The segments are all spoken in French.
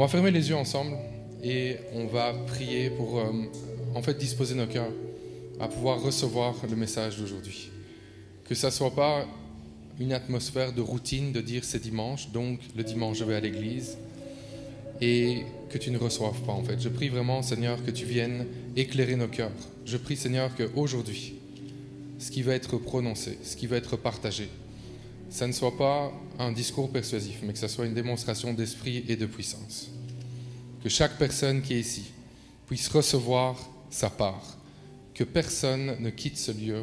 On va fermer les yeux ensemble et on va prier pour disposer nos cœurs à pouvoir recevoir le message d'aujourd'hui. Que ça ne soit pas une atmosphère de routine, de dire c'est dimanche, donc le dimanche je vais à l'église, et que tu ne reçoives pas en fait. Je prie vraiment, Seigneur, que tu viennes éclairer nos cœurs. Je prie, Seigneur, qu'aujourd'hui, ce qui va être prononcé, ce qui va être partagé, ça ne soit pas un discours persuasif, mais que ça soit une démonstration d'esprit et de puissance. Que chaque personne qui est ici puisse recevoir sa part. Que personne ne quitte ce lieu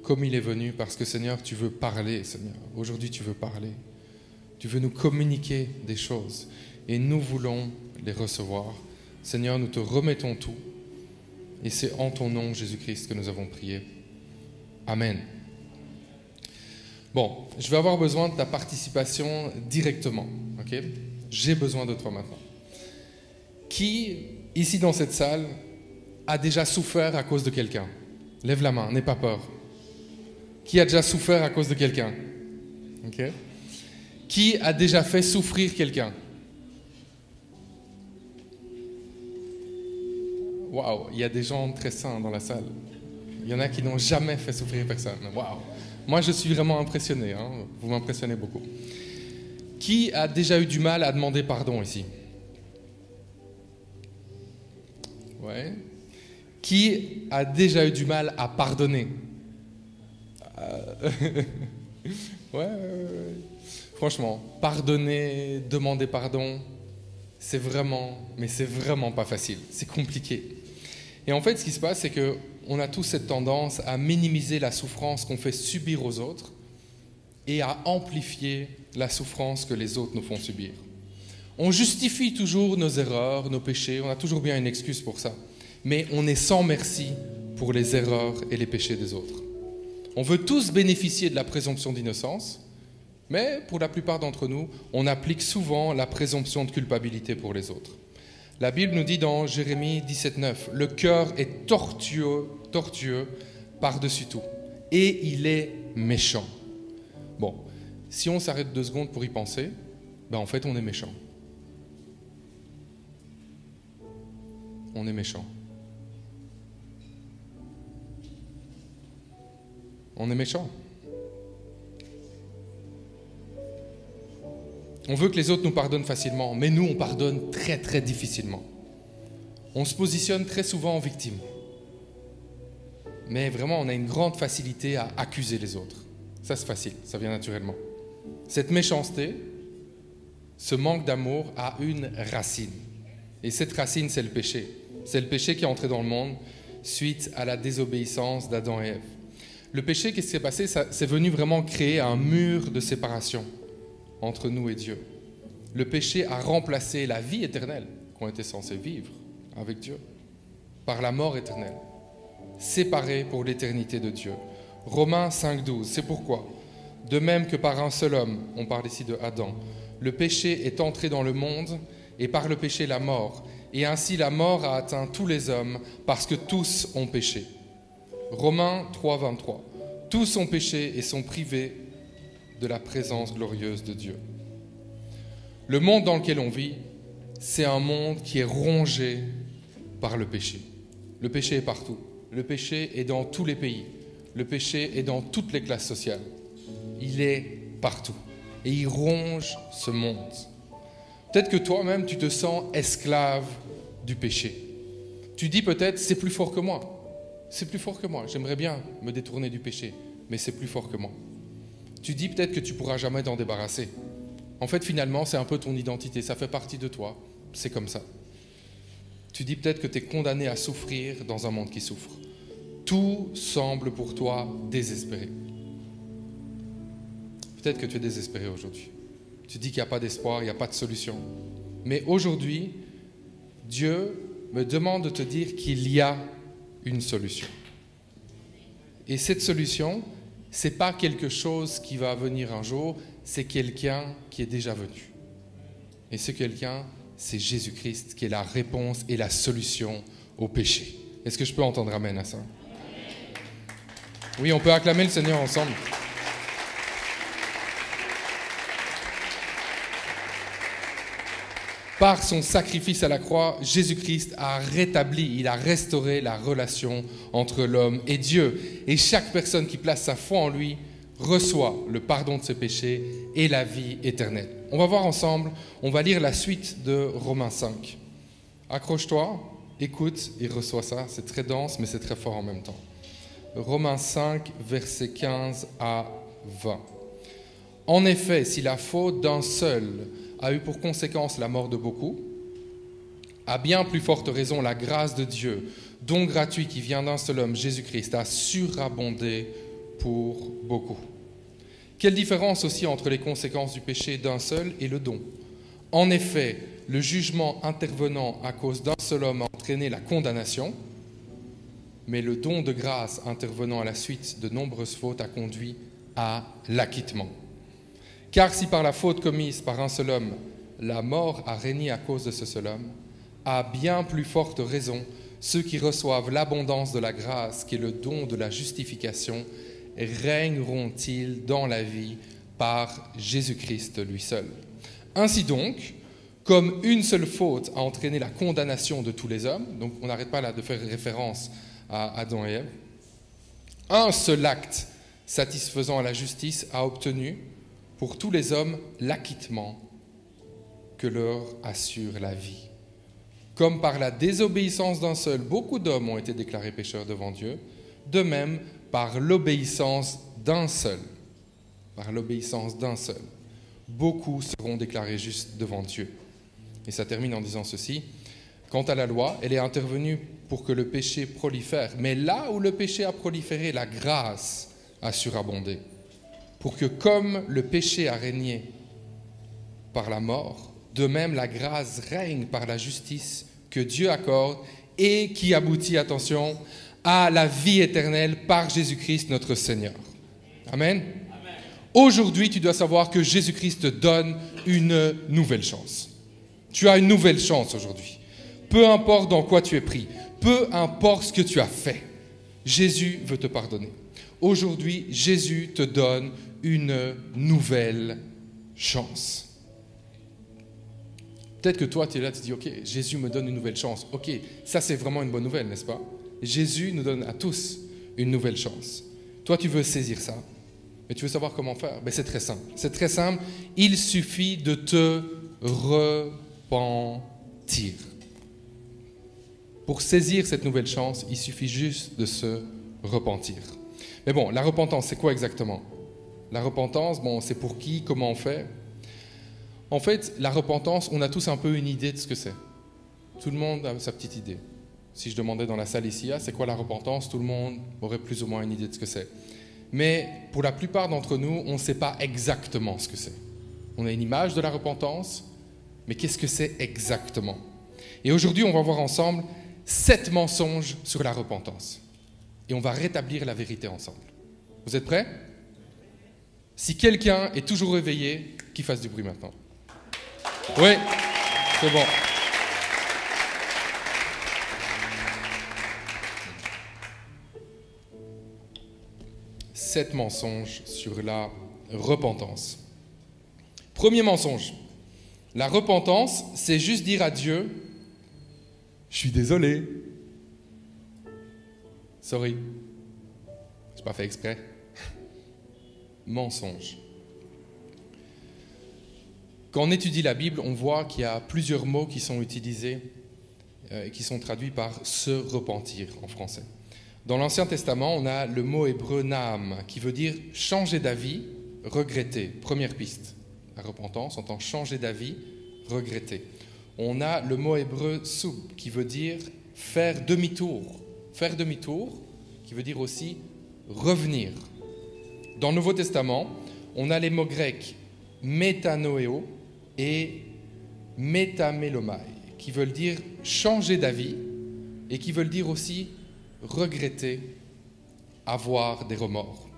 comme il est venu, parce que, Seigneur, tu veux parler, Seigneur. Aujourd'hui, tu veux parler. Tu veux nous communiquer des choses. Et nous voulons les recevoir. Seigneur, nous te remettons tout. Et c'est en ton nom, Jésus-Christ, que nous avons prié. Amen. Bon, je vais avoir besoin de ta participation directement. Ok ? J'ai besoin de toi maintenant. Qui, ici dans cette salle, a déjà souffert à cause de quelqu'un ? Lève la main, n'aie pas peur. Qui a déjà souffert à cause de quelqu'un ? Ok ? Qui a déjà fait souffrir quelqu'un ? Waouh, il y a des gens très sains dans la salle. Il y en a qui n'ont jamais fait souffrir personne. Waouh. Moi, je suis vraiment impressionné. Vous m'impressionnez beaucoup. Qui a déjà eu du mal à demander pardon ici ? Ouais. Qui a déjà eu du mal à pardonner ? Ouais. Franchement, pardonner, demander pardon, c'est vraiment pas facile. C'est compliqué. Et en fait, ce qui se passe, c'est qu'on a tous cette tendance à minimiser la souffrance qu'on fait subir aux autres et à amplifier la souffrance que les autres nous font subir. On justifie toujours nos erreurs, nos péchés, on a toujours bien une excuse pour ça. Mais on est sans merci pour les erreurs et les péchés des autres. On veut tous bénéficier de la présomption d'innocence, mais pour la plupart d'entre nous, on applique souvent la présomption de culpabilité pour les autres. La Bible nous dit dans Jérémie 17,9, « Le cœur est tortueux par-dessus tout, et il est méchant. » Bon, si on s'arrête 2 secondes pour y penser, en fait, on est méchant. On est méchant. On est méchant. On veut que les autres nous pardonnent facilement, mais nous, on pardonne très, très difficilement. On se positionne très souvent en victime. Mais vraiment, on a une grande facilité à accuser les autres. Ça, c'est facile, ça vient naturellement. Cette méchanceté, ce manque d'amour a une racine. Et cette racine, c'est le péché. C'est le péché qui est entré dans le monde suite à la désobéissance d'Adam et Ève. Le péché, qu'est-ce qui s'est passé ? C'est venu vraiment créer un mur de séparation entre nous et Dieu. Le péché a remplacé la vie éternelle qu'on était censé vivre avec Dieu par la mort éternelle, séparés pour l'éternité de Dieu. Romains 5,12, c'est pourquoi, de même que par un seul homme, on parle ici de Adam, le péché est entré dans le monde et par le péché la mort, et ainsi la mort a atteint tous les hommes parce que tous ont péché. Romains 3,23, tous ont péché et sont privés de la présence glorieuse de Dieu. Le monde dans lequel on vit, c'est un monde qui est rongé par le péché. Le péché est partout. Le péché est dans tous les pays. Le péché est dans toutes les classes sociales. Il est partout. Et il ronge ce monde. Peut-être que toi-même, tu te sens esclave du péché. Tu dis peut-être, c'est plus fort que moi. C'est plus fort que moi. J'aimerais bien me détourner du péché, mais c'est plus fort que moi. Tu dis peut-être que tu ne pourras jamais t'en débarrasser. En fait, finalement, c'est un peu ton identité. Ça fait partie de toi. C'est comme ça. Tu dis peut-être que tu es condamné à souffrir dans un monde qui souffre. Tout semble pour toi désespéré. Peut-être que tu es désespéré aujourd'hui. Tu dis qu'il n'y a pas d'espoir, il n'y a pas de solution. Mais aujourd'hui, Dieu me demande de te dire qu'il y a une solution. Et cette solution, ce n'est pas quelque chose qui va venir un jour, c'est quelqu'un qui est déjà venu. Et ce quelqu'un, c'est Jésus-Christ qui est la réponse et la solution au péché. Est-ce que je peux entendre amen à ça ? Oui, on peut acclamer le Seigneur ensemble. Par son sacrifice à la croix, Jésus-Christ a rétabli, il a restauré la relation entre l'homme et Dieu. Et chaque personne qui place sa foi en lui reçoit le pardon de ses péchés et la vie éternelle. On va voir ensemble, on va lire la suite de Romains 5. Accroche-toi, écoute et reçois ça. C'est très dense, mais c'est très fort en même temps. Romains 5, versets 15 à 20. En effet, si la faute d'un seul a eu pour conséquence la mort de beaucoup, à bien plus forte raison la grâce de Dieu, don gratuit qui vient d'un seul homme, Jésus-Christ, a surabondé pour beaucoup. Quelle différence aussi entre les conséquences du péché d'un seul et le don? En effet, le jugement intervenant à cause d'un seul homme a entraîné la condamnation, mais le don de grâce intervenant à la suite de nombreuses fautes a conduit à l'acquittement. Car si par la faute commise par un seul homme, la mort a régné à cause de ce seul homme, à bien plus forte raison, ceux qui reçoivent l'abondance de la grâce, qui est le don de la justification, régneront-ils dans la vie par Jésus-Christ lui seul. Ainsi donc, comme une seule faute a entraîné la condamnation de tous les hommes, donc on n'arrête pas là de faire référence à Adam et Ève, un seul acte satisfaisant à la justice a obtenu pour tous les hommes l'acquittement que leur assure la vie. Comme par la désobéissance d'un seul, beaucoup d'hommes ont été déclarés pécheurs devant Dieu, de même par l'obéissance d'un seul, beaucoup seront déclarés justes devant Dieu. Et ça termine en disant ceci: quant à la loi, elle est intervenue pour que le péché prolifère, mais là où le péché a proliféré, la grâce a surabondé. Pour que comme le péché a régné par la mort, de même la grâce règne par la justice que Dieu accorde et qui aboutit, attention, à la vie éternelle par Jésus-Christ notre Seigneur. Amen. Amen. Aujourd'hui, tu dois savoir que Jésus-Christ te donne une nouvelle chance. Tu as une nouvelle chance aujourd'hui. Peu importe dans quoi tu es pris, peu importe ce que tu as fait, Jésus veut te pardonner. Aujourd'hui, Jésus te donne une nouvelle chance. Peut-être que toi, tu es là, tu te dis, ok, Jésus me donne une nouvelle chance. Ok, ça c'est vraiment une bonne nouvelle, n'est-ce pas? Jésus nous donne à tous une nouvelle chance. Toi, tu veux saisir ça, mais tu veux savoir comment faire? Ben, c'est très simple. C'est très simple. Il suffit de te repentir. Pour saisir cette nouvelle chance, il suffit juste de se repentir. Mais bon, la repentance, c'est quoi exactement? La repentance, bon, c'est pour qui, comment on fait? En fait, la repentance, on a tous un peu une idée de ce que c'est. Tout le monde a sa petite idée. Si je demandais dans la salle ici, c'est quoi la repentance? Tout le monde aurait plus ou moins une idée de ce que c'est. Mais pour la plupart d'entre nous, on ne sait pas exactement ce que c'est. On a une image de la repentance, mais qu'est-ce que c'est exactement? Et aujourd'hui, on va voir ensemble 7 mensonges sur la repentance. Et on va rétablir la vérité ensemble. Vous êtes prêts? Si quelqu'un est toujours réveillé, qu'il fasse du bruit maintenant. Oui, c'est bon. Sept mensonges sur la repentance. Premier mensonge. La repentance, c'est juste dire à Dieu, je suis désolé. Sorry. Je n'ai pas fait exprès. Mensonge. Quand on étudie la Bible, on voit qu'il y a plusieurs mots qui sont utilisés et qui sont traduits par « se repentir » en français. Dans l'Ancien Testament, on a le mot hébreu « naam » qui veut dire « changer d'avis, regretter ». Première piste. La repentance entend « changer d'avis, regretter ». On a le mot hébreu « sub » qui veut dire « faire demi-tour ». Faire demi-tour qui veut dire aussi « revenir ». Dans le Nouveau Testament, on a les mots grecs « métanoéo » et « métamélomai » qui veulent dire « changer d'avis » et qui veulent dire aussi « regretter, avoir des remords ».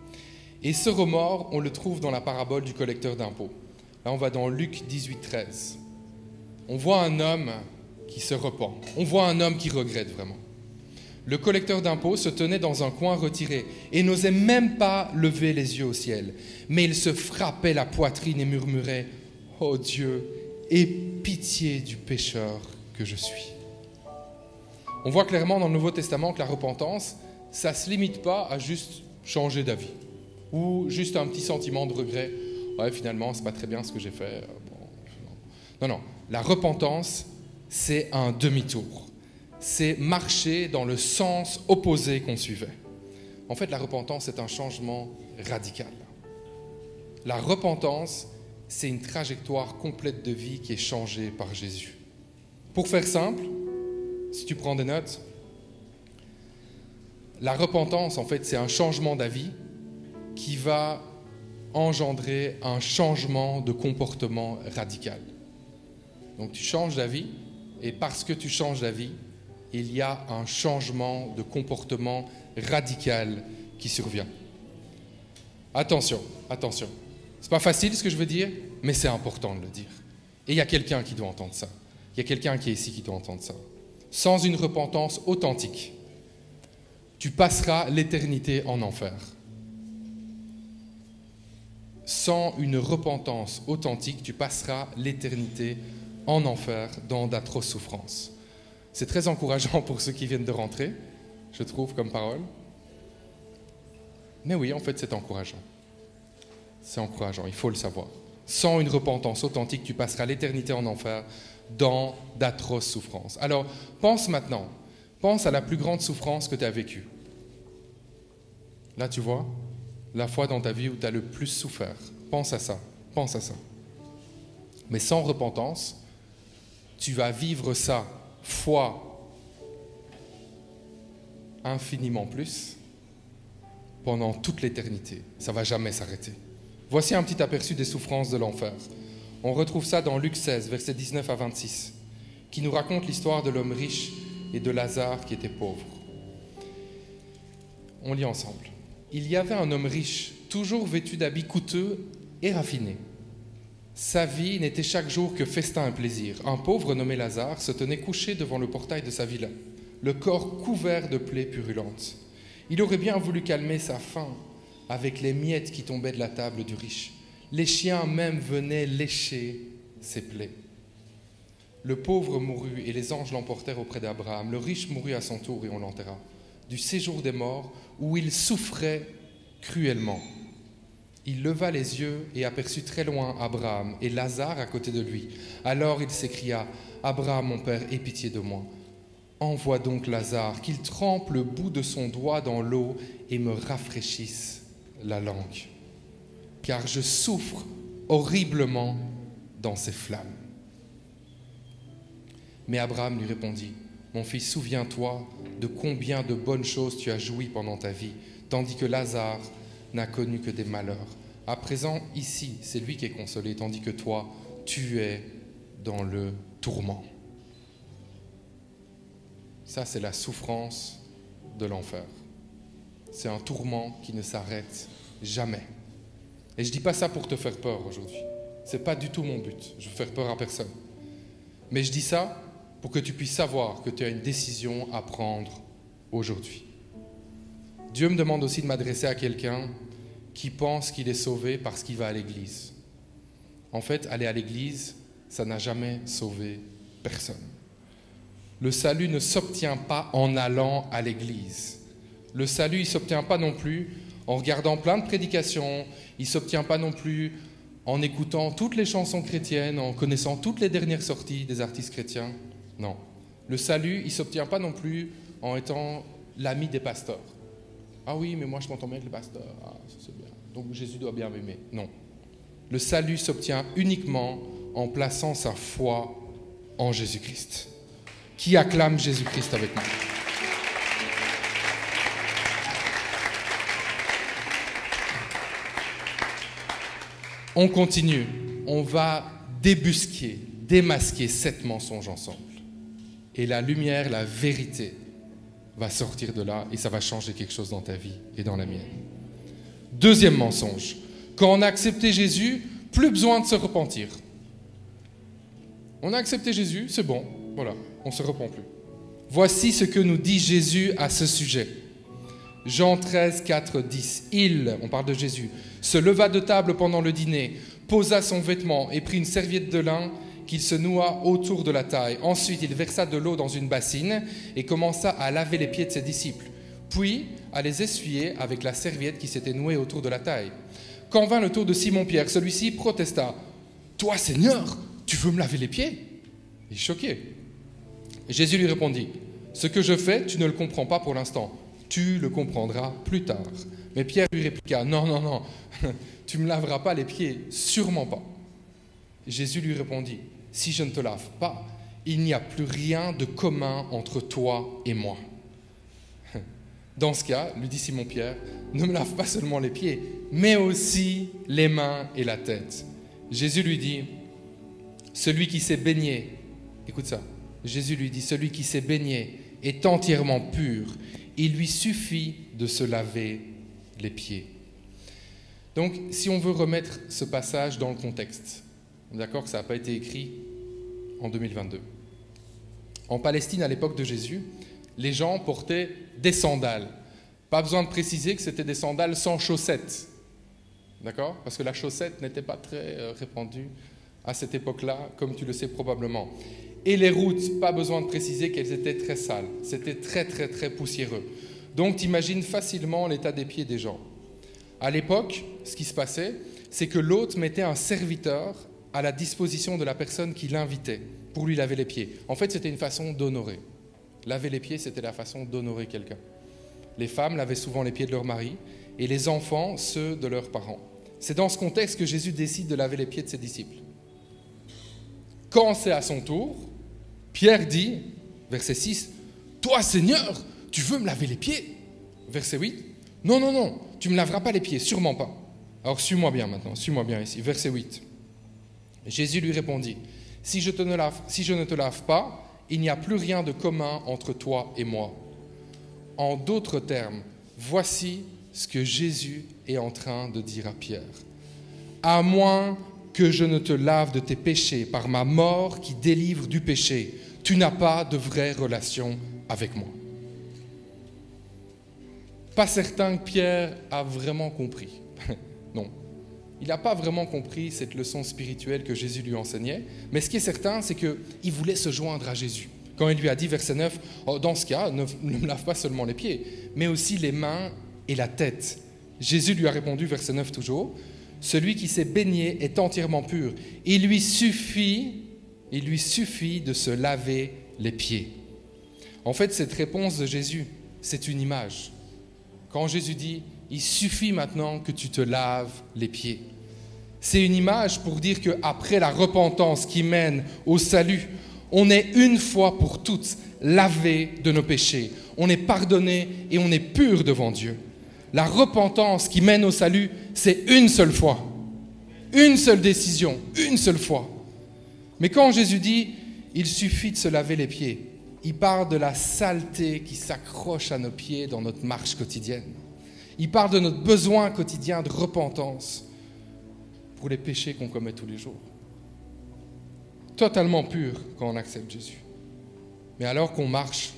Et ce remords, on le trouve dans la parabole du collecteur d'impôts. Là, on va dans Luc 18, 13. On voit un homme qui se repent. On voit un homme qui regrette vraiment. Le collecteur d'impôts se tenait dans un coin retiré et n'osait même pas lever les yeux au ciel. Mais il se frappait la poitrine et murmurait « Oh Dieu, aie pitié du pécheur que je suis. On voit clairement dans le Nouveau Testament que la repentance, ça ne se limite pas à juste changer d'avis ou juste un petit sentiment de regret. Ouais, finalement, c'est pas très bien ce que j'ai fait. Non. La repentance, c'est un demi-tour. C'est marcher dans le sens opposé qu'on suivait. En fait, la repentance, c'est un changement radical. La repentance, c'est une trajectoire complète de vie qui est changée par Jésus. Pour faire simple, si tu prends des notes, la repentance, en fait, c'est un changement d'avis qui va engendrer un changement de comportement radical. Donc tu changes d'avis, et parce que tu changes d'avis, il y a un changement de comportement radical qui survient. Attention. C'est pas facile ce que je veux dire, mais c'est important de le dire. Et il y a quelqu'un qui doit entendre ça. Il y a quelqu'un qui est ici qui doit entendre ça. Sans une repentance authentique, tu passeras l'éternité en enfer. Sans une repentance authentique, tu passeras l'éternité en enfer dans d'atroces souffrances. C'est très encourageant pour ceux qui viennent de rentrer, je trouve, comme parole. Mais oui, en fait, c'est encourageant. C'est encourageant, il faut le savoir. Sans une repentance authentique, tu passeras l'éternité en enfer dans d'atroces souffrances. Alors, pense maintenant. Pense à la plus grande souffrance que tu as vécue. Là, tu vois, la fois dans ta vie où tu as le plus souffert. Pense à ça. Mais sans repentance, tu vas vivre ça fois infiniment plus pendant toute l'éternité. Ça ne va jamais s'arrêter. Voici un petit aperçu des souffrances de l'enfer. On retrouve ça dans Luc 16, versets 19 à 26, qui nous raconte l'histoire de l'homme riche et de Lazare qui était pauvre. On lit ensemble. Il y avait un homme riche, toujours vêtu d'habits coûteux et raffinés. Sa vie n'était chaque jour que festin et plaisir. Un pauvre nommé Lazare se tenait couché devant le portail de sa villa, le corps couvert de plaies purulentes. Il aurait bien voulu calmer sa faim avec les miettes qui tombaient de la table du riche. Les chiens même venaient lécher ses plaies. Le pauvre mourut et les anges l'emportèrent auprès d'Abraham. Le riche mourut à son tour et on l'enterra. Du séjour des morts où il souffrait cruellement. Il leva les yeux et aperçut très loin Abraham et Lazare à côté de lui. Alors il s'écria, « Abraham, mon père, aie pitié de moi. Envoie donc Lazare, qu'il trempe le bout de son doigt dans l'eau et me rafraîchisse la langue. Car je souffre horriblement dans ces flammes. » Mais Abraham lui répondit, « Mon fils, souviens-toi de combien de bonnes choses tu as joui pendant ta vie, tandis que Lazare n'a connu que des malheurs. À présent, ici, c'est lui qui est consolé, tandis que toi, tu es dans le tourment. » Ça, c'est la souffrance de l'enfer. C'est un tourment qui ne s'arrête jamais. Et je ne dis pas ça pour te faire peur aujourd'hui. Ce n'est pas du tout mon but. Je veux faire peur à personne. Mais je dis ça pour que tu puisses savoir que tu as une décision à prendre aujourd'hui. Dieu me demande aussi de m'adresser à quelqu'un qui pense qu'il est sauvé parce qu'il va à l'église. En fait, aller à l'église, ça n'a jamais sauvé personne. Le salut ne s'obtient pas en allant à l'église. Le salut, il ne s'obtient pas non plus en regardant plein de prédications. Il ne s'obtient pas non plus en écoutant toutes les chansons chrétiennes, en connaissant toutes les dernières sorties des artistes chrétiens. Non. Le salut, il ne s'obtient pas non plus en étant l'ami des pasteurs. Ah oui, mais moi je m'entends bien avec le pasteur. Ah, ça c'est bien. Donc Jésus doit bien m'aimer. Non. Le salut s'obtient uniquement en plaçant sa foi en Jésus-Christ. Qui acclame Jésus-Christ avec moi? On continue. On va débusquer, démasquer 7 mensonges ensemble. Et la lumière, la vérité va sortir de là et ça va changer quelque chose dans ta vie et dans la mienne. Deuxième mensonge. Quand on a accepté Jésus, plus besoin de se repentir. On a accepté Jésus, c'est bon, voilà, on ne se repent plus. Voici ce que nous dit Jésus à ce sujet. Jean 13, 4, 10. Il, on parle de Jésus, se leva de table pendant le dîner, posa son vêtement et prit une serviette de lin qu'il se noua autour de la taille. Ensuite, il versa de l'eau dans une bassine et commença à laver les pieds de ses disciples, puis à les essuyer avec la serviette qui s'était nouée autour de la taille. Quand vint le tour de Simon-Pierre, celui-ci protesta. « Toi, Seigneur, tu veux me laver les pieds ?» Il est choqué. Jésus lui répondit, « Ce que je fais, tu ne le comprends pas pour l'instant. Tu le comprendras plus tard. » Mais Pierre lui répliqua, « Non, non, non, tu ne me laveras pas les pieds, sûrement pas. » Jésus lui répondit, « Si je ne te lave pas, il n'y a plus rien de commun entre toi et moi. » Dans ce cas, lui dit Simon-Pierre, « Ne me lave pas seulement les pieds, mais aussi les mains et la tête. » Jésus lui dit, « Celui qui s'est baigné, écoute ça, Jésus lui dit, celui qui s'est baigné est entièrement pur. Il lui suffit de se laver les pieds. » Donc, si on veut remettre ce passage dans le contexte, d'accord que ça n'a pas été écrit en 2022. En Palestine, à l'époque de Jésus, les gens portaient des sandales. Pas besoin de préciser que c'était des sandales sans chaussettes. D'accord ? Parce que la chaussette n'était pas très répandue à cette époque-là, comme tu le sais probablement. Et les routes, pas besoin de préciser qu'elles étaient très sales. C'était très, très, très poussiéreux. Donc, tu imagines facilement l'état des pieds des gens. À l'époque, ce qui se passait, c'est que l'hôte mettait un serviteur à la disposition de la personne qui l'invitait pour lui laver les pieds. En fait, c'était une façon d'honorer. Laver les pieds, c'était la façon d'honorer quelqu'un. Les femmes lavaient souvent les pieds de leur mari et les enfants, ceux de leurs parents. C'est dans ce contexte que Jésus décide de laver les pieds de ses disciples. Quand c'est à son tour, Pierre dit, verset 6, « Toi, Seigneur, tu veux me laver les pieds ?» Verset 8, « Non, non, non, tu ne me laveras pas les pieds, sûrement pas. » Alors, suis-moi bien maintenant, suis-moi bien ici. Verset 8. Jésus lui répondit, « Si je ne te lave pas, il n'y a plus rien de commun entre toi et moi. » En d'autres termes, voici ce que Jésus est en train de dire à Pierre. « À moins que je ne te lave de tes péchés par ma mort qui délivre du péché, tu n'as pas de vraie relation avec moi. » Pas certain que Pierre a vraiment compris. Non. Il n'a pas vraiment compris cette leçon spirituelle que Jésus lui enseignait, mais ce qui est certain, c'est qu'il voulait se joindre à Jésus. Quand il lui a dit, verset 9, « Dans ce cas, ne me lave pas seulement les pieds, mais aussi les mains et la tête. » Jésus lui a répondu, verset 9 toujours, « Celui qui s'est baigné est entièrement pur. Il lui suffit de se laver les pieds. » En fait, cette réponse de Jésus, c'est une image. Quand Jésus dit, « Il suffit maintenant que tu te laves les pieds », c'est une image pour dire qu'après la repentance qui mène au salut, on est une fois pour toutes lavé de nos péchés. On est pardonné et on est pur devant Dieu. La repentance qui mène au salut, c'est une seule fois. Une seule décision, une seule fois. Mais quand Jésus dit, il suffit de se laver les pieds, il parle de la saleté qui s'accroche à nos pieds dans notre marche quotidienne. Il parle de notre besoin quotidien de repentance pour les péchés qu'on commet tous les jours. Totalement pur quand on accepte Jésus. Mais alors qu'on marche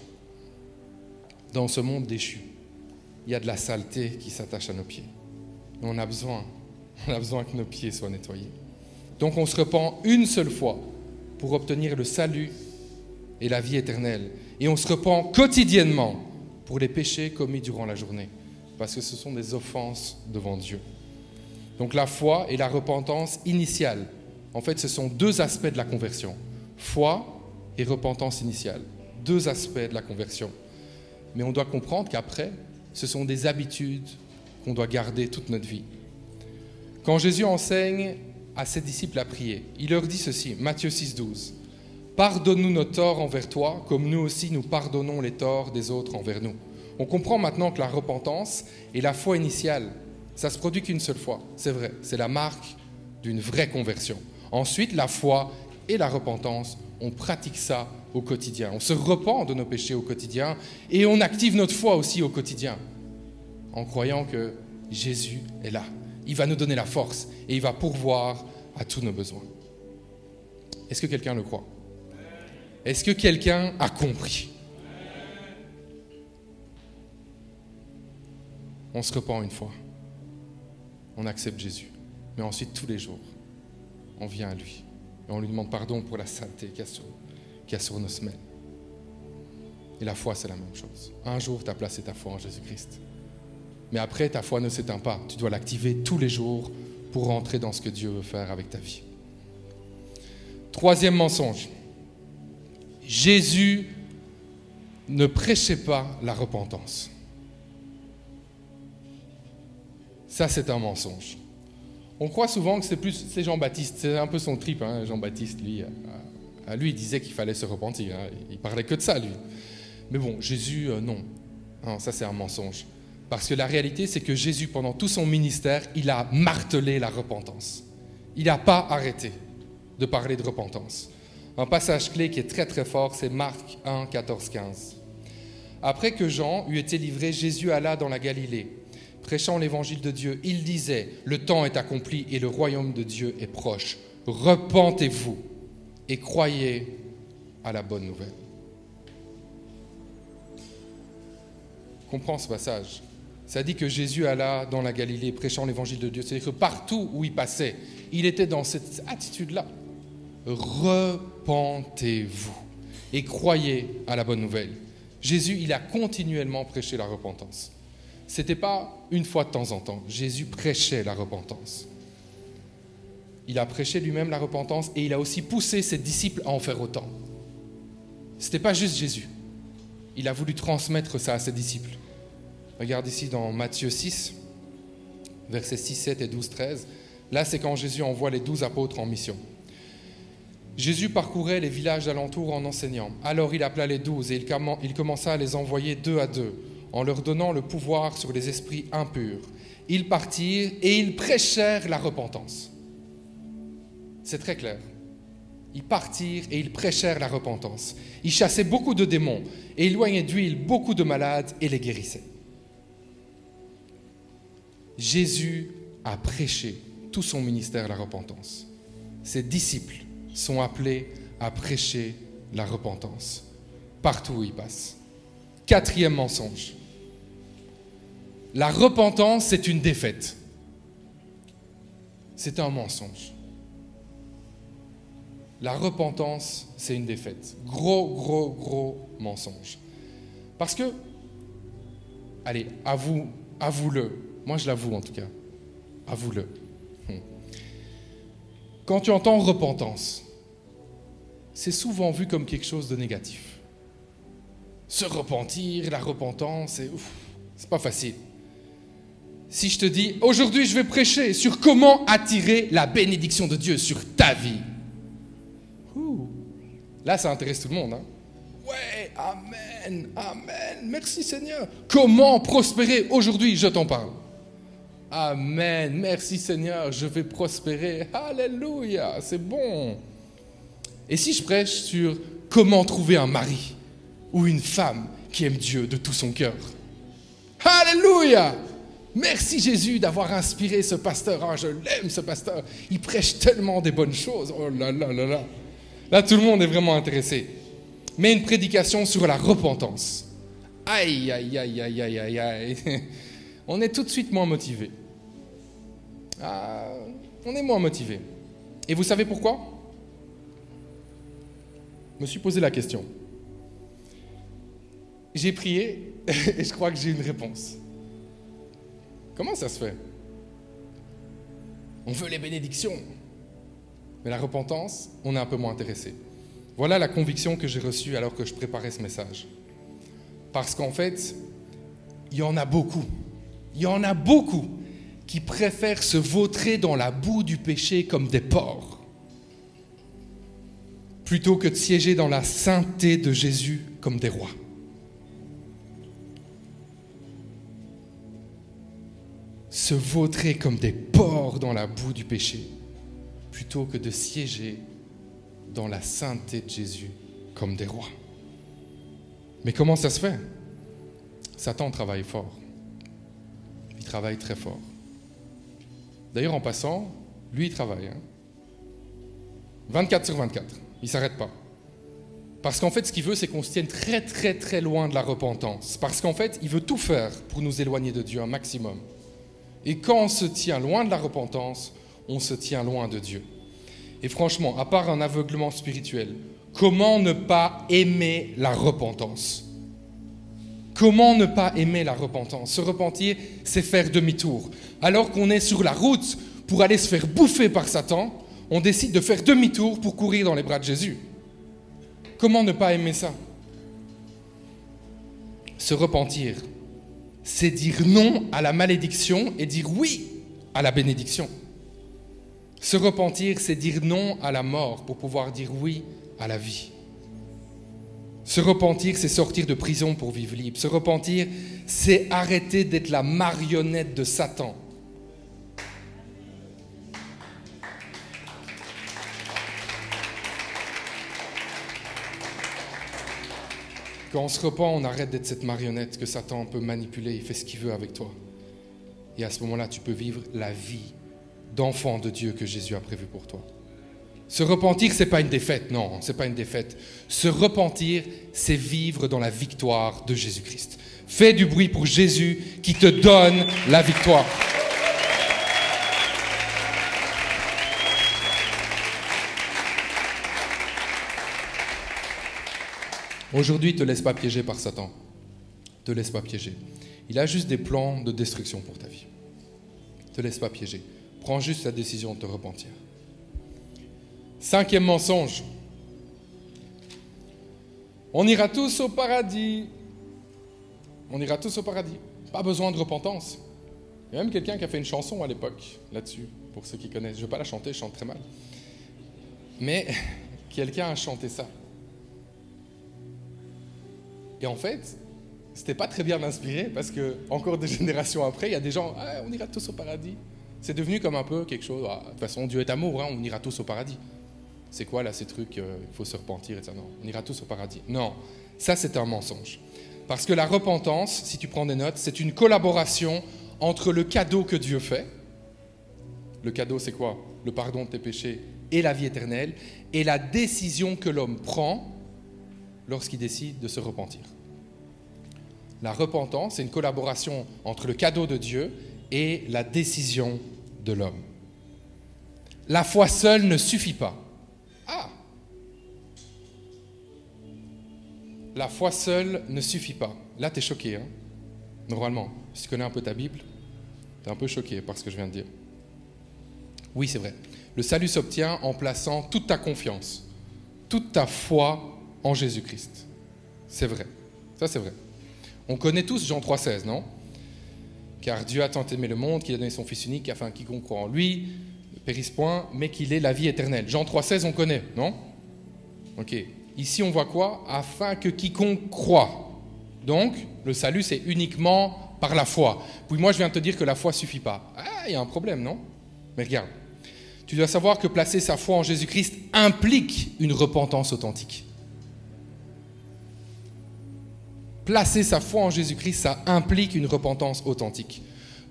dans ce monde déchu, il y a de la saleté qui s'attache à nos pieds. Et on a besoin que nos pieds soient nettoyés. Donc on se repent une seule fois pour obtenir le salut et la vie éternelle. Et on se repent quotidiennement pour les péchés commis durant la journée, parce que ce sont des offenses devant Dieu. Donc la foi et la repentance initiale, en fait, ce sont deux aspects de la conversion. Foi et repentance initiale. Deux aspects de la conversion. Mais on doit comprendre qu'après, ce sont des habitudes qu'on doit garder toute notre vie. Quand Jésus enseigne à ses disciples à prier, il leur dit ceci, Matthieu 6, 12. « Pardonne-nous nos torts envers toi, comme nous aussi nous pardonnons les torts des autres envers nous. » On comprend maintenant que la repentance et la foi initiale, ça se produit qu'une seule fois. C'est vrai, c'est la marque d'une vraie conversion. Ensuite, la foi et la repentance, on pratique ça au quotidien. On se repent de nos péchés au quotidien et on active notre foi aussi au quotidien en croyant que Jésus est là. Il va nous donner la force et il va pourvoir à tous nos besoins. Est-ce que quelqu'un le croit? Est-ce que quelqu'un a compris? On se repent une fois. On accepte Jésus. Mais ensuite, tous les jours, on vient à lui. Et on lui demande pardon pour la saleté qu'il y a sur nos semelles. Et la foi, c'est la même chose. Un jour, tu as placé ta foi en Jésus-Christ. Mais après, ta foi ne s'éteint pas. Tu dois l'activer tous les jours pour rentrer dans ce que Dieu veut faire avec ta vie. Troisième mensonge. Jésus ne prêchait pas la repentance. Ça, c'est un mensonge. On croit souvent que c'est Jean-Baptiste. C'est un peu son trip, hein, Jean-Baptiste, lui. Lui, il disait qu'il fallait se repentir. Hein. Il parlait que de ça, lui. Mais bon, Jésus, non. Non, ça, c'est un mensonge. Parce que la réalité, c'est que Jésus, pendant tout son ministère, il a martelé la repentance. Il n'a pas arrêté de parler de repentance. Un passage clé qui est très très fort, c'est Marc 1, 14, 15. Après que Jean eut été livré, Jésus alla dans la Galilée, prêchant l'évangile de Dieu. Il disait, le temps est accompli et le royaume de Dieu est proche. Repentez-vous et croyez à la bonne nouvelle. Comprends ce passage. Ça dit que Jésus alla dans la Galilée prêchant l'évangile de Dieu. C'est-à-dire que partout où il passait, il était dans cette attitude-là. Repentez-vous et croyez à la bonne nouvelle. Jésus, il a continuellement prêché la repentance. Ce n'était pas une fois de temps en temps. Jésus prêchait la repentance. Il a prêché lui-même la repentance et il a aussi poussé ses disciples à en faire autant. Ce n'était pas juste Jésus. Il a voulu transmettre ça à ses disciples. Regarde ici dans Matthieu 6, versets 6, 7 et 12, 13. Là, c'est quand Jésus envoie les 12 apôtres en mission. Jésus parcourait les villages d'alentour en enseignant. Alors il appela les 12 et il commença à les envoyer 2 à 2, en leur donnant le pouvoir sur les esprits impurs. Ils partirent et ils prêchèrent la repentance. C'est très clair. Ils partirent et ils prêchèrent la repentance. Ils chassaient beaucoup de démons et éloignaient d'huile beaucoup de malades et les guérissaient. Jésus a prêché tout son ministère la repentance. Ses disciples sont appelés à prêcher la repentance partout où ils passent. Quatrième mensonge. La repentance, c'est une défaite. C'est un mensonge. La repentance, c'est une défaite. Gros mensonge. Parce que, allez, avoue-le. Moi, je l'avoue en tout cas. Avoue-le. Quand tu entends repentance, c'est souvent vu comme quelque chose de négatif. Se repentir, la repentance, c'est pas facile. Si je te dis, aujourd'hui je vais prêcher sur comment attirer la bénédiction de Dieu sur ta vie. Là, ça intéresse tout le monde. Hein? Ouais, amen, merci Seigneur. Comment prospérer aujourd'hui, je t'en parle. Amen, merci Seigneur, je vais prospérer. Alléluia, c'est bon. Et si je prêche sur comment trouver un mari ou une femme qui aime Dieu de tout son cœur? Alléluia! Merci Jésus d'avoir inspiré ce pasteur. Ah, je l'aime ce pasteur. Il prêche tellement des bonnes choses. Oh là là là là. Là, tout le monde est vraiment intéressé. Mais une prédication sur la repentance. Aïe, aïe, aïe, aïe, aïe, aïe, aïe. On est tout de suite moins motivé. On est moins motivé. Et vous savez pourquoi? Je me suis posé la question. J'ai prié et je crois que j'ai une réponse. Comment ça se fait? On veut les bénédictions. Mais la repentance, on est un peu moins intéressé. Voilà la conviction que j'ai reçue alors que je préparais ce message. Parce qu'en fait, il y en a beaucoup qui préfèrent se vautrer dans la boue du péché comme des porcs, plutôt que de siéger dans la sainteté de Jésus comme des rois. Se vautrer comme des porcs dans la boue du péché, plutôt que de siéger dans la sainteté de Jésus comme des rois. Mais comment ça se fait? Satan travaille fort. Il travaille très fort. D'ailleurs, en passant, lui, il travaille. 24 sur 24. Il ne s'arrête pas. Parce qu'en fait, ce qu'il veut, c'est qu'on se tienne très, très, très loin de la repentance. Parce qu'en fait, il veut tout faire pour nous éloigner de Dieu un maximum. Et quand on se tient loin de la repentance, on se tient loin de Dieu. Et franchement, à part un aveuglement spirituel, comment ne pas aimer la repentance? Comment ne pas aimer la repentance? Se repentir, c'est faire demi-tour. Alors qu'on est sur la route pour aller se faire bouffer par Satan, on décide de faire demi-tour pour courir dans les bras de Jésus. Comment ne pas aimer ça? Se repentir, c'est dire non à la malédiction et dire oui à la bénédiction. Se repentir, c'est dire non à la mort pour pouvoir dire oui à la vie. Se repentir, c'est sortir de prison pour vivre libre. Se repentir, c'est arrêter d'être la marionnette de Satan. Quand on se repent, on arrête d'être cette marionnette que Satan peut manipuler, il fait ce qu'il veut avec toi. Et à ce moment-là, tu peux vivre la vie d'enfant de Dieu que Jésus a prévue pour toi. Se repentir, ce n'est pas une défaite, non, ce n'est pas une défaite. Se repentir, c'est vivre dans la victoire de Jésus-Christ. Fais du bruit pour Jésus qui te donne la victoire. Aujourd'hui, ne te laisse pas piéger par Satan. Ne te laisse pas piéger. Il a juste des plans de destruction pour ta vie. Ne te laisse pas piéger. Prends juste la décision de te repentir. 5e mensonge. On ira tous au paradis. On ira tous au paradis. Pas besoin de repentance. Il y a même quelqu'un qui a fait une chanson à l'époque là-dessus, pour ceux qui connaissent. Je ne vais pas la chanter, je chante très mal. Mais quelqu'un a chanté ça. Et en fait, c'était pas très bien inspiré parce que encore des générations après, il y a des gens, on ira tous au paradis. C'est devenu comme un peu quelque chose. De toute façon, Dieu est amour, on ira tous au paradis. C'est quoi là ces trucs, il faut se repentir et ça? Non, on ira tous au paradis. Non, ça c'est un mensonge. Parce que la repentance, si tu prends des notes, c'est une collaboration entre le cadeau que Dieu fait. Le cadeau c'est quoi? Le pardon de tes péchés et la vie éternelle. Et la décision que l'homme prend lorsqu'il décide de se repentir. La repentance, c'est une collaboration entre le cadeau de Dieu et la décision de l'homme. La foi seule ne suffit pas. La foi seule ne suffit pas. Là, tu es choqué, hein? Normalement, si tu connais un peu ta Bible, tu es un peu choqué par ce que je viens de dire. Oui, c'est vrai. Le salut s'obtient en plaçant toute ta confiance, toute ta foi en Jésus-Christ. C'est vrai. Ça, c'est vrai. On connaît tous Jean 3,16, non? Car Dieu a tant aimé le monde qu'il a donné son Fils unique afin que quiconque croit en lui ne périsse point, mais qu'il ait la vie éternelle. Jean 3,16, on connaît, non? Ok. Ici, on voit quoi? Afin que quiconque croit. Donc, le salut, c'est uniquement par la foi. Puis moi, je viens de te dire que la foi ne suffit pas. Il y a un problème, non? Mais regarde. Tu dois savoir que placer sa foi en Jésus-Christ implique une repentance authentique. Placer sa foi en Jésus-Christ, ça implique une repentance authentique.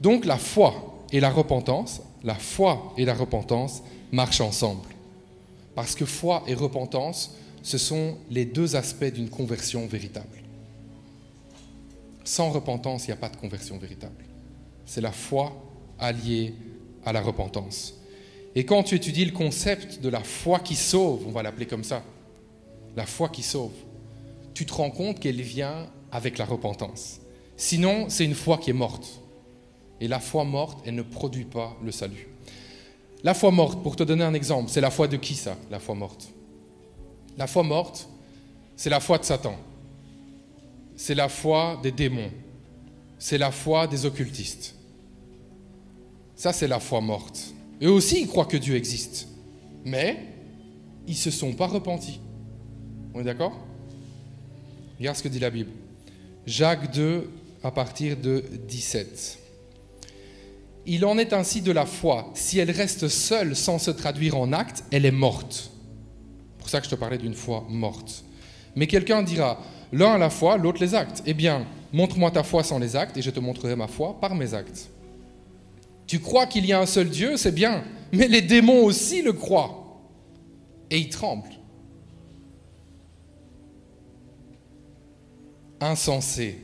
Donc la foi et la repentance marchent ensemble. Parce que foi et repentance, ce sont les deux aspects d'une conversion véritable. Sans repentance, il n'y a pas de conversion véritable. C'est la foi alliée à la repentance. Et quand tu étudies le concept de la foi qui sauve, on va l'appeler comme ça, la foi qui sauve, tu te rends compte qu'elle vient avec la repentance. Sinon, c'est une foi qui est morte. Et la foi morte, elle ne produit pas le salut. La foi morte, pour te donner un exemple, c'est la foi de qui ça, la foi morte? La foi morte, c'est la foi de Satan. C'est la foi des démons. C'est la foi des occultistes. Ça, c'est la foi morte. Eux aussi, ils croient que Dieu existe. Mais ils ne se sont pas repentis. On est d'accord? Regarde ce que dit la Bible. Jacques 2, à partir de 17. Il en est ainsi de la foi. Si elle reste seule sans se traduire en actes, elle est morte. C'est pour ça que je te parlais d'une foi morte. Mais quelqu'un dira, l'un a la foi, l'autre les actes. Eh bien, montre-moi ta foi sans les actes et je te montrerai ma foi par mes actes. Tu crois qu'il y a un seul Dieu, c'est bien, mais les démons aussi le croient. Et ils tremblent. Insensé.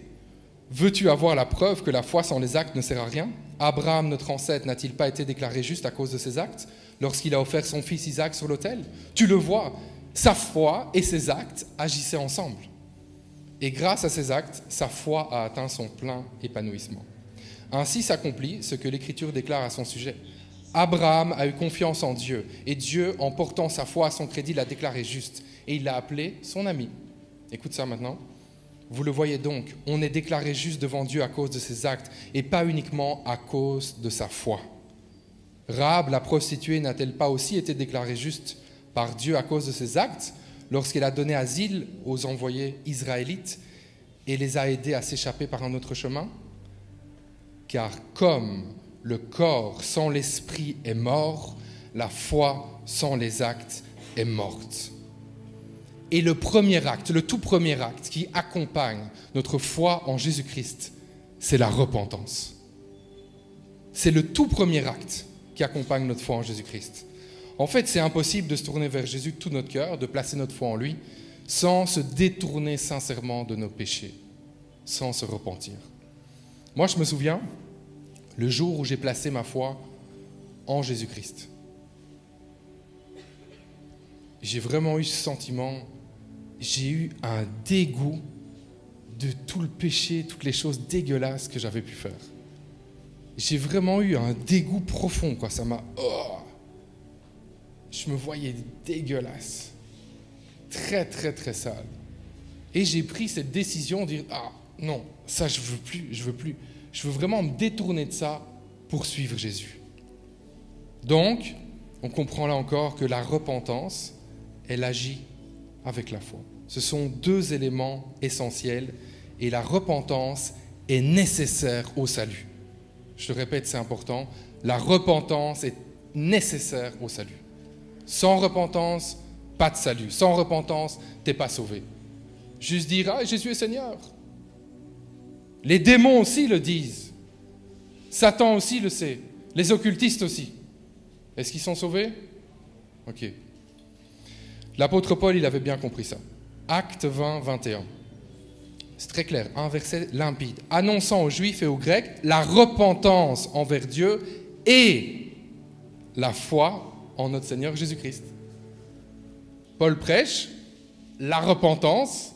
Veux-tu avoir la preuve que la foi sans les actes ne sert à rien? Abraham, notre ancêtre, n'a-t-il pas été déclaré juste à cause de ses actes? lorsqu'il a offert son fils Isaac sur l'autel. Tu le vois, sa foi et ses actes agissaient ensemble. Et grâce à ces actes, sa foi a atteint son plein épanouissement. Ainsi s'accomplit ce que l'Écriture déclare à son sujet. Abraham a eu confiance en Dieu, et Dieu, en portant sa foi à son crédit, l'a déclaré juste, et il l'a appelé son ami. Écoute ça maintenant. Vous le voyez donc, on est déclaré juste devant Dieu à cause de ses actes, et pas uniquement à cause de sa foi. Rahab, la prostituée, n'a-t-elle pas aussi été déclarée juste par Dieu à cause de ses actes, lorsqu'elle a donné asile aux envoyés israélites et les a aidés à s'échapper par un autre chemin ? Car comme le corps sans l'esprit est mort, la foi sans les actes est morte. Et le premier acte, le tout premier acte qui accompagne notre foi en Jésus-Christ, c'est la repentance. C'est le tout premier acte qui accompagne notre foi en Jésus-Christ. En fait, c'est impossible de se tourner vers Jésus de tout notre cœur, de placer notre foi en lui, sans se détourner sincèrement de nos péchés, sans se repentir. Moi, je me souviens, le jour où j'ai placé ma foi en Jésus-Christ, j'ai vraiment eu ce sentiment, j'ai eu un dégoût de tout le péché, toutes les choses dégueulasses que j'avais pu faire. J'ai vraiment eu un dégoût profond, quoi. Ça m'a... Je me voyais dégueulasse, très, très, très sale. Et j'ai pris cette décision de dire, non, ça je veux plus. Je veux vraiment me détourner de ça pour suivre Jésus. Donc, on comprend là encore que la repentance, elle agit avec la foi. Ce sont deux éléments essentiels et la repentance est nécessaire au salut. Je te répète, c'est important. La repentance est nécessaire au salut. Sans repentance, pas de salut. Sans repentance, t'es pas sauvé. Juste dire, Jésus est Seigneur. Les démons aussi le disent. Satan aussi le sait. Les occultistes aussi. Est-ce qu'ils sont sauvés ? Ok. L'apôtre Paul, il avait bien compris ça. Acte 20, 21. C'est très clair, un verset limpide. Annonçant aux Juifs et aux Grecs la repentance envers Dieu et la foi en notre Seigneur Jésus-Christ. Paul prêche la repentance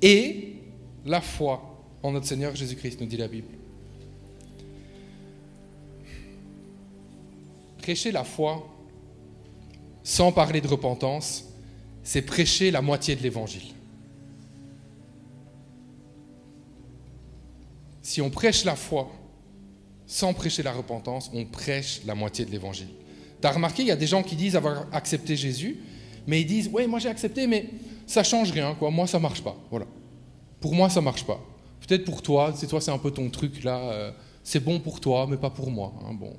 et la foi en notre Seigneur Jésus-Christ, nous dit la Bible. Prêcher la foi sans parler de repentance, c'est prêcher la moitié de l'évangile. Si on prêche la foi sans prêcher la repentance, on prêche la moitié de l'évangile. Tu as remarqué, il y a des gens qui disent avoir accepté Jésus, mais ils disent « Ouais, moi j'ai accepté, mais ça ne change rien, quoi. Moi ça ne marche pas. » Voilà. Pour moi, ça ne marche pas. Peut-être pour toi, c'est un peu ton truc là. C'est bon pour toi, mais pas pour moi. Hein, bon.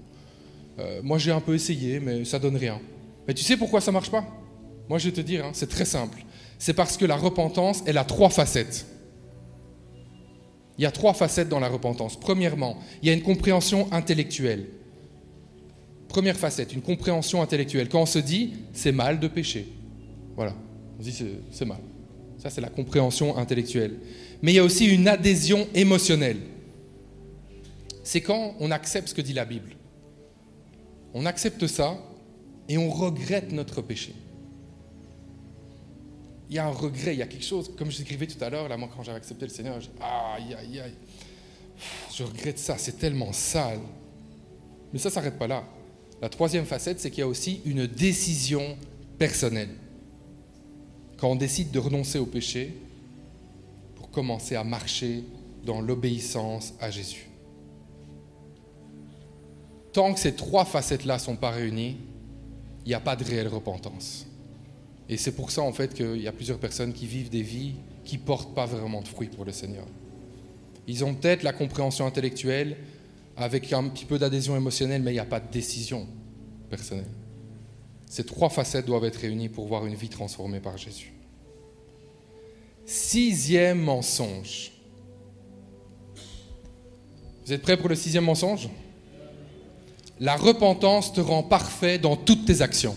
Moi j'ai un peu essayé, mais ça ne donne rien. Mais tu sais pourquoi ça ne marche pas ? Moi je vais te dire, c'est très simple. C'est parce que la repentance, elle a 3 facettes. Il y a 3 facettes dans la repentance. Premièrement, il y a une compréhension intellectuelle. Première facette, une compréhension intellectuelle. Quand on se dit, c'est mal de pécher. Voilà, on se dit, c'est mal. Ça, c'est la compréhension intellectuelle. Mais il y a aussi une adhésion émotionnelle. C'est quand on accepte ce que dit la Bible. On accepte ça et on regrette notre péché. Il y a un regret, il y a quelque chose, comme je l'écrivais tout à l'heure, là, moi, quand j'avais accepté le Seigneur, aïe, je regrette ça, c'est tellement sale. Mais ça ne s'arrête pas là. La 3e facette, c'est qu'il y a aussi une décision personnelle. Quand on décide de renoncer au péché pour commencer à marcher dans l'obéissance à Jésus. Tant que ces 3 facettes-là ne sont pas réunies, il n'y a pas de réelle repentance. Et c'est pour ça, en fait, qu'il y a plusieurs personnes qui vivent des vies qui ne portent pas vraiment de fruits pour le Seigneur. Ils ont peut-être la compréhension intellectuelle avec un petit peu d'adhésion émotionnelle, mais il n'y a pas de décision personnelle. Ces 3 facettes doivent être réunies pour voir une vie transformée par Jésus. 6e mensonge. Vous êtes prêts pour le 6e mensonge ? La repentance te rend parfait dans toutes tes actions.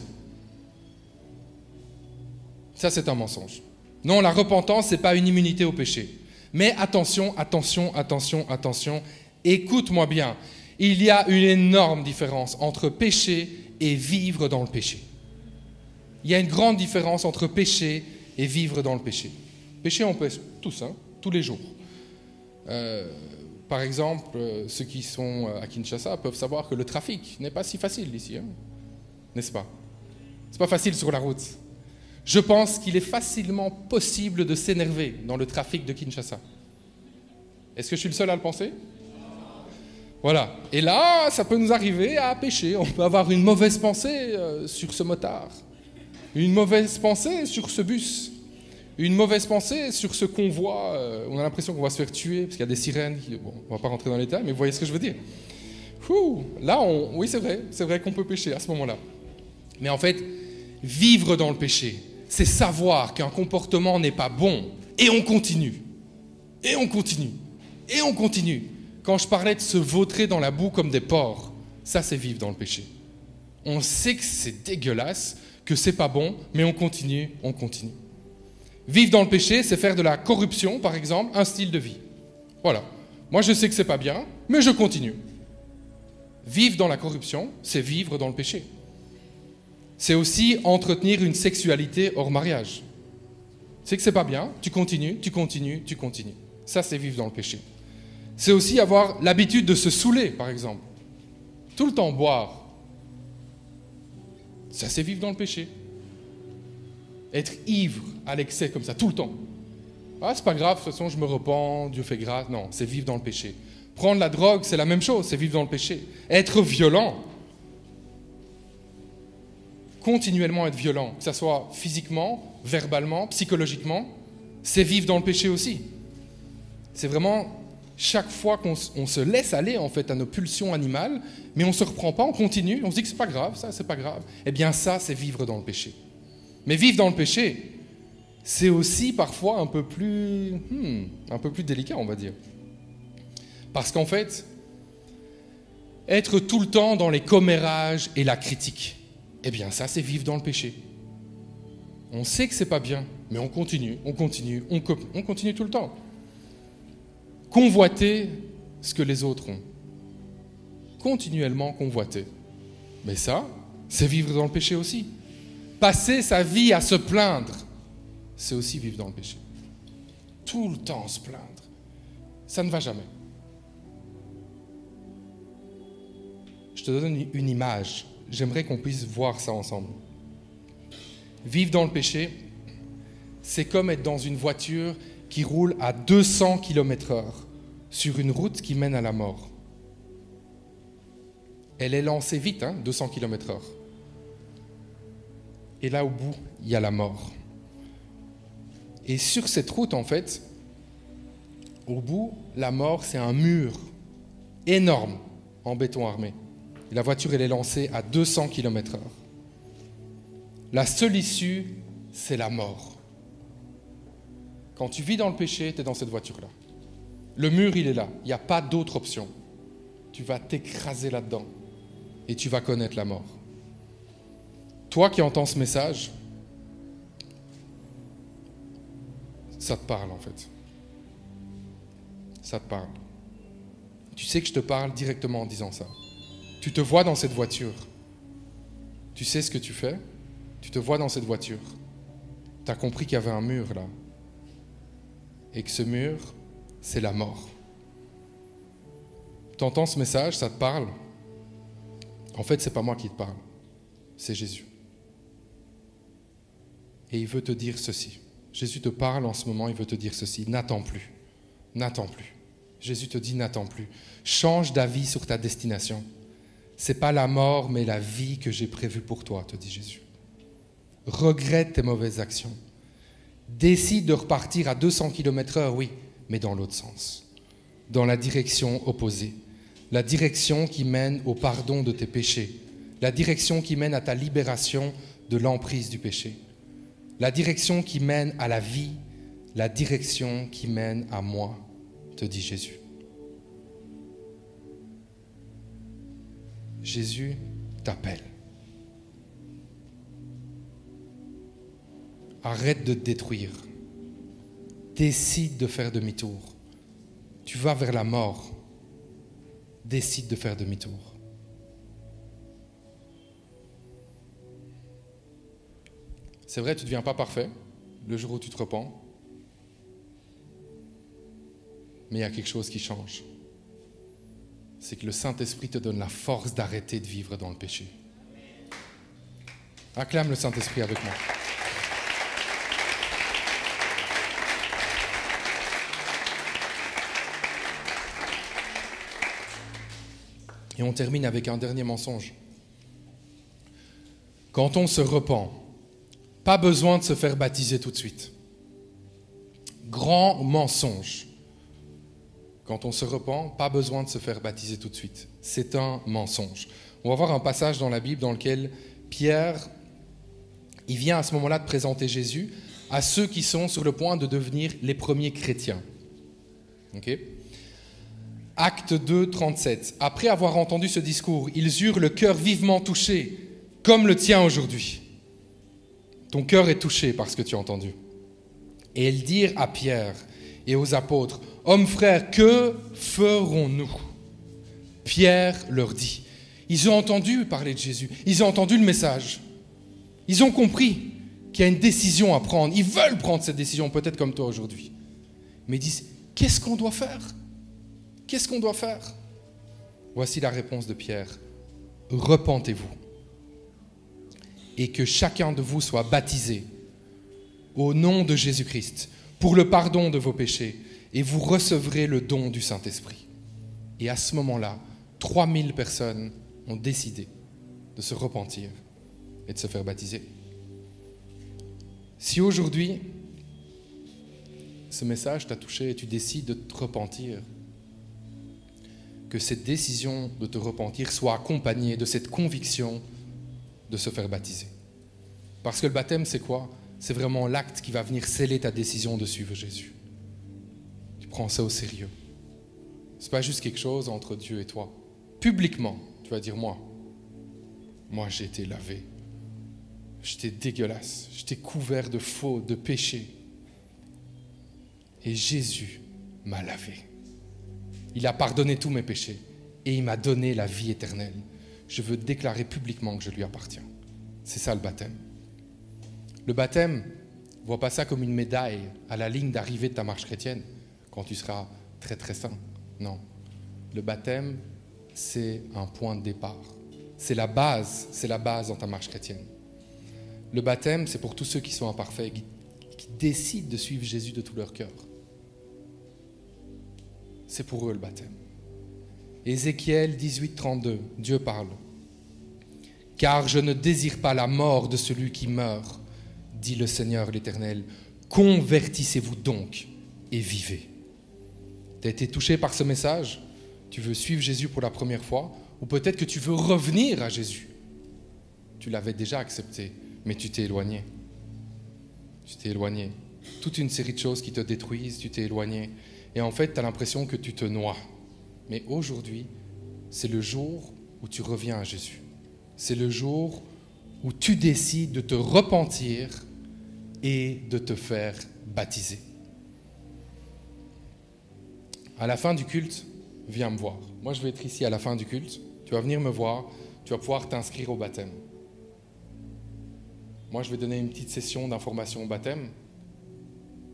Ça, c'est un mensonge. Non, la repentance, ce n'est pas une immunité au péché. Mais attention, écoute-moi bien. Il y a une énorme différence entre péché et vivre dans le péché. Il y a une grande différence entre pécher et vivre dans le péché. Pécher, on peut tous, tous les jours. Par exemple, ceux qui sont à Kinshasa peuvent savoir que le trafic n'est pas si facile ici, n'est-ce pas? C'est pas facile sur la route. Je pense qu'il est facilement possible de s'énerver dans le trafic de Kinshasa. Est-ce que je suis le seul à le penser? Voilà. Et là, ça peut nous arriver à pécher. On peut avoir une mauvaise pensée sur ce motard, une mauvaise pensée sur ce bus, une mauvaise pensée sur ce convoi. On a l'impression qu'on va se faire tuer parce qu'il y a des sirènes. Bon, on ne va pas rentrer dans les détails, mais vous voyez ce que je veux dire. Là, oui, c'est vrai qu'on peut pécher à ce moment-là. Mais en fait, vivre dans le péché, c'est savoir qu'un comportement n'est pas bon et on continue. Et on continue. Et on continue. Quand je parlais de se vautrer dans la boue comme des porcs, ça c'est vivre dans le péché. On sait que c'est dégueulasse, que c'est pas bon, mais on continue, on continue. Vivre dans le péché, c'est faire de la corruption, par exemple, un style de vie. Voilà. Moi je sais que c'est pas bien, mais je continue. Vivre dans la corruption, c'est vivre dans le péché. C'est aussi entretenir une sexualité hors mariage. C'est que c'est pas bien, tu continues, tu continues, tu continues. Ça c'est vivre dans le péché. C'est aussi avoir l'habitude de se saouler, par exemple. Tout le temps boire. Ça, c'est vivre dans le péché. Être ivre à l'excès comme ça, tout le temps. Ah, c'est pas grave, de toute façon, je me repens, Dieu fait grâce. Non, c'est vivre dans le péché. Prendre la drogue, c'est la même chose, c'est vivre dans le péché. Être violent. Continuellement être violent, que ce soit physiquement, verbalement, psychologiquement, c'est vivre dans le péché aussi. C'est vraiment... Chaque fois qu'on se laisse aller en fait à nos pulsions animales, mais on ne se reprend pas, on continue, on se dit que c'est pas grave, ça c'est pas grave. Eh bien ça, c'est vivre dans le péché. Mais vivre dans le péché, c'est aussi parfois un peu plus délicat, on va dire. Parce qu'en fait, être tout le temps dans les commérages et la critique, eh bien ça, c'est vivre dans le péché. On sait que c'est pas bien, mais on continue tout le temps. Convoiter ce que les autres ont. Continuellement convoiter. Mais ça, c'est vivre dans le péché aussi. Passer sa vie à se plaindre, c'est aussi vivre dans le péché. Tout le temps se plaindre. Ça ne va jamais. Je te donne une image. J'aimerais qu'on puisse voir ça ensemble. Vivre dans le péché, c'est comme être dans une voiture qui roule à 200 km/h sur une route qui mène à la mort. Elle est lancée vite, 200 km/h. Et là, au bout, il y a la mort. Et sur cette route, en fait, au bout, la mort, c'est un mur énorme en béton armé. Et la voiture, elle est lancée à 200 km/h. La seule issue, c'est la mort. Quand tu vis dans le péché, tu es dans cette voiture-là. Le mur, il est là. Il n'y a pas d'autre option. Tu vas t'écraser là-dedans et tu vas connaître la mort. Toi qui entends ce message, ça te parle en fait. Ça te parle. Tu sais que je te parle directement en disant ça. Tu te vois dans cette voiture. Tu sais ce que tu fais. Tu te vois dans cette voiture. Tu as compris qu'il y avait un mur là. Et que ce mur, c'est la mort. Tu entends ce message, ça te parle. En fait, ce n'est pas moi qui te parle, c'est Jésus. Et il veut te dire ceci. Jésus te parle en ce moment, il veut te dire ceci. N'attends plus. N'attends plus. Jésus te dit n'attends plus. Change d'avis sur ta destination. Ce n'est pas la mort, mais la vie que j'ai prévue pour toi, te dit Jésus. Regrette tes mauvaises actions. Décide de repartir à 200 km/h, oui, mais dans l'autre sens, dans la direction opposée, la direction qui mène au pardon de tes péchés, la direction qui mène à ta libération de l'emprise du péché, la direction qui mène à la vie, la direction qui mène à moi, te dit Jésus. Jésus t'appelle. Arrête de te détruire. Décide de faire demi-tour. Tu vas vers la mort. Décide de faire demi-tour. C'est vrai, tu ne deviens pas parfait le jour où tu te repens, mais il y a quelque chose qui change. C'est que le Saint-Esprit te donne la force d'arrêter de vivre dans le péché. Acclame le Saint-Esprit avec moi. Et on termine avec un dernier mensonge. Quand on se repent, pas besoin de se faire baptiser tout de suite. Grand mensonge. Quand on se repent, pas besoin de se faire baptiser tout de suite. C'est un mensonge. On va voir un passage dans la Bible dans lequel Pierre, il vient à ce moment-là de présenter Jésus à ceux qui sont sur le point de devenir les premiers chrétiens. Okay. Acte 2, 37. Après avoir entendu ce discours, ils eurent le cœur vivement touché, comme le tien aujourd'hui. Ton cœur est touché par ce que tu as entendu. Et ils dirent à Pierre et aux apôtres, « Hommes frères, que ferons-nous » Pierre leur dit, ils ont entendu parler de Jésus, ils ont entendu le message, ils ont compris qu'il y a une décision à prendre, ils veulent prendre cette décision, peut-être comme toi aujourd'hui. Mais ils disent, qu'est-ce qu'on doit faire ? Qu'est-ce qu'on doit faire ? Voici la réponse de Pierre. Repentez-vous et que chacun de vous soit baptisé au nom de Jésus-Christ pour le pardon de vos péchés et vous recevrez le don du Saint-Esprit. Et à ce moment-là, 3000 personnes ont décidé de se repentir et de se faire baptiser. Si aujourd'hui, ce message t'a touché et tu décides de te repentir, que cette décision de te repentir soit accompagnée de cette conviction de se faire baptiser. Parce que le baptême, c'est quoi ? C'est vraiment l'acte qui va venir sceller ta décision de suivre Jésus. Tu prends ça au sérieux. Ce n'est pas juste quelque chose entre Dieu et toi. Publiquement, tu vas dire, moi j'ai été lavé. J'étais dégueulasse. J'étais couvert de faux, de péchés. Et Jésus m'a lavé. Il a pardonné tous mes péchés et il m'a donné la vie éternelle. Je veux déclarer publiquement que je lui appartiens. C'est ça le baptême. Le baptême, ne vois pas ça comme une médaille à la ligne d'arrivée de ta marche chrétienne quand tu seras très très saint. Non. Le baptême, c'est un point de départ. C'est la base dans ta marche chrétienne. Le baptême, c'est pour tous ceux qui sont imparfaits, qui décident de suivre Jésus de tout leur cœur. C'est pour eux le baptême. Ézéchiel 18, 32, Dieu parle. « Car je ne désire pas la mort de celui qui meurt, dit le Seigneur l'Éternel. Convertissez-vous donc et vivez. » Tu as été touché par ce message ? Tu veux suivre Jésus pour la première fois ? Ou peut-être que tu veux revenir à Jésus. Tu l'avais déjà accepté, mais tu t'es éloigné. Tu t'es éloigné. Toute une série de choses qui te détruisent, tu t'es éloigné. Et en fait, tu as l'impression que tu te noies. Mais aujourd'hui, c'est le jour où tu reviens à Jésus. C'est le jour où tu décides de te repentir et de te faire baptiser. À la fin du culte, viens me voir. Moi, je vais être ici à la fin du culte. Tu vas venir me voir. Tu vas pouvoir t'inscrire au baptême. Moi, je vais donner une petite session d'information au baptême.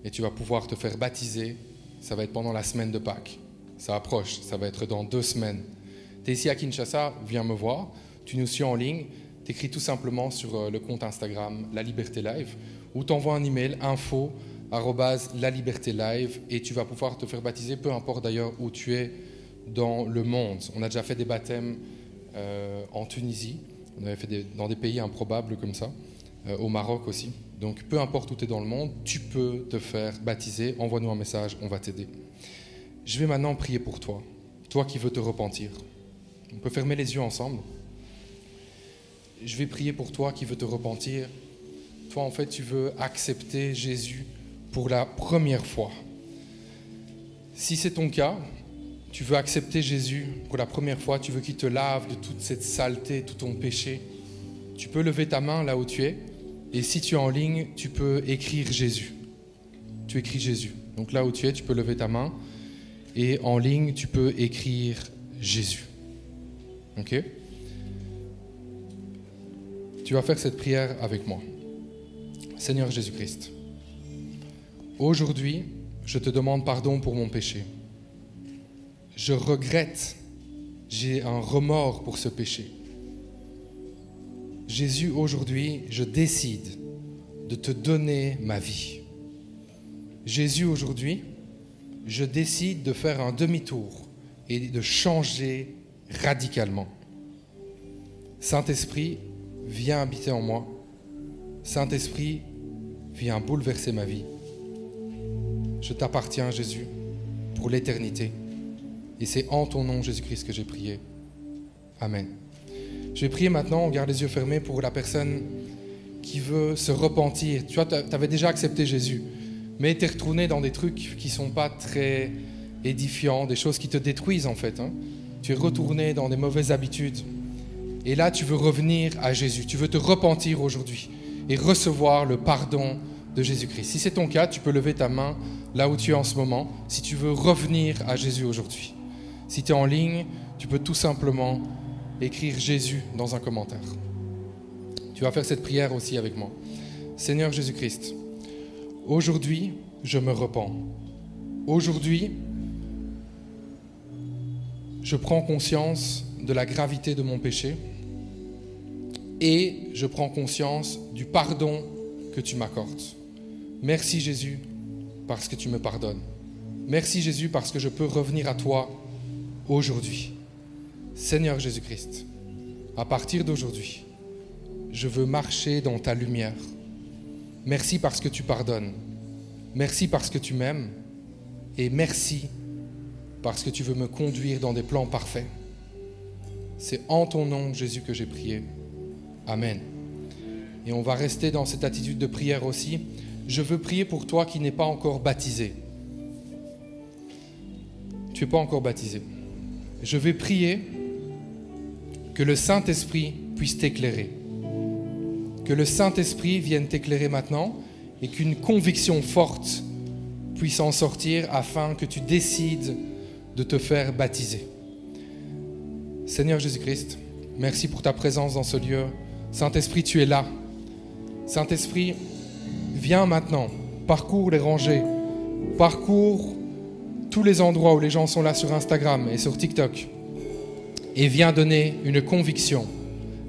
Et tu vas pouvoir te faire baptiser. Ça va être pendant la semaine de Pâques. Ça approche, ça va être dans 2 semaines. Tu es ici à Kinshasa, viens me voir. Tu nous suis en ligne, tu écris tout simplement sur le compte Instagram La Liberté Live ou t'envoies un email info@lalibertélive et tu vas pouvoir te faire baptiser, peu importe d'ailleurs où tu es dans le monde. On a déjà fait des baptêmes en Tunisie, on avait fait dans des pays improbables comme ça, au Maroc aussi. Donc, peu importe où tu es dans le monde, tu peux te faire baptiser. Envoie-nous un message, on va t'aider. Je vais maintenant prier pour toi, toi qui veux te repentir. On peut fermer les yeux ensemble. Je vais prier pour toi qui veux te repentir. Toi, en fait, tu veux accepter Jésus pour la première fois. Si c'est ton cas, tu veux accepter Jésus pour la première fois, tu veux qu'il te lave de toute cette saleté, tout ton péché, tu peux lever ta main là où tu es. Et si tu es en ligne, tu peux écrire Jésus. Tu écris Jésus. Donc là où tu es, tu peux lever ta main. Et en ligne, tu peux écrire Jésus. Ok ? Tu vas faire cette prière avec moi. Seigneur Jésus-Christ, aujourd'hui, je te demande pardon pour mon péché. Je regrette, j'ai un remords pour ce péché. Jésus, aujourd'hui, je décide de te donner ma vie. Jésus, aujourd'hui, je décide de faire un demi-tour et de changer radicalement. Saint-Esprit, viens habiter en moi. Saint-Esprit, viens bouleverser ma vie. Je t'appartiens, Jésus, pour l'éternité. Et c'est en ton nom, Jésus-Christ, que j'ai prié. Amen. Je vais prier maintenant, on garde les yeux fermés, pour la personne qui veut se repentir. Tu vois, tu avais déjà accepté Jésus, mais tu es retourné dans des trucs qui ne sont pas très édifiants, des choses qui te détruisent en fait. Tu es retourné dans des mauvaises habitudes. Et là, tu veux revenir à Jésus. Tu veux te repentir aujourd'hui et recevoir le pardon de Jésus-Christ. Si c'est ton cas, tu peux lever ta main là où tu es en ce moment, si tu veux revenir à Jésus aujourd'hui. Si tu es en ligne, tu peux tout simplement écrire Jésus dans un commentaire. Tu vas faire cette prière aussi avec moi. Seigneur Jésus-Christ, aujourd'hui, je me repens. Aujourd'hui, je prends conscience de la gravité de mon péché et je prends conscience du pardon que tu m'accordes. Merci Jésus parce que tu me pardonnes. Merci Jésus parce que je peux revenir à toi aujourd'hui. Seigneur Jésus-Christ, à partir d'aujourd'hui, je veux marcher dans ta lumière. Merci parce que tu pardonnes. Merci parce que tu m'aimes. Et merci parce que tu veux me conduire dans des plans parfaits. C'est en ton nom, Jésus, que j'ai prié. Amen. Et on va rester dans cette attitude de prière aussi. Je veux prier pour toi qui n'es pas encore baptisé. Tu n'es pas encore baptisé. Je vais prier que le Saint-Esprit puisse t'éclairer. Que le Saint-Esprit vienne t'éclairer maintenant et qu'une conviction forte puisse en sortir afin que tu décides de te faire baptiser. Seigneur Jésus-Christ, merci pour ta présence dans ce lieu. Saint-Esprit, tu es là. Saint-Esprit, viens maintenant, parcours les rangées, parcours tous les endroits où les gens sont là sur Instagram et sur TikTok et viens donner une conviction,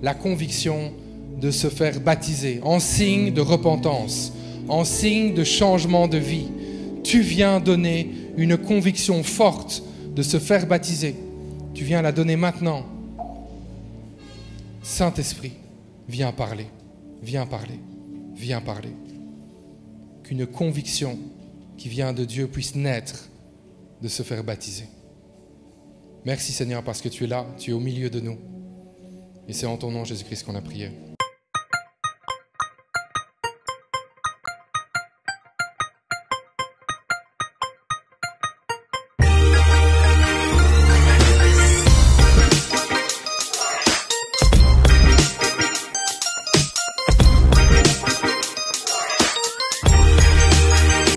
la conviction de se faire baptiser en signe de repentance, en signe de changement de vie. Tu viens donner une conviction forte de se faire baptiser. Tu viens la donner maintenant. Saint-Esprit, viens parler, viens parler, viens parler. Qu'une conviction qui vient de Dieu puisse naître de se faire baptiser. Merci Seigneur parce que tu es là, tu es au milieu de nous. Et c'est en ton nom Jésus-Christ qu'on a prié.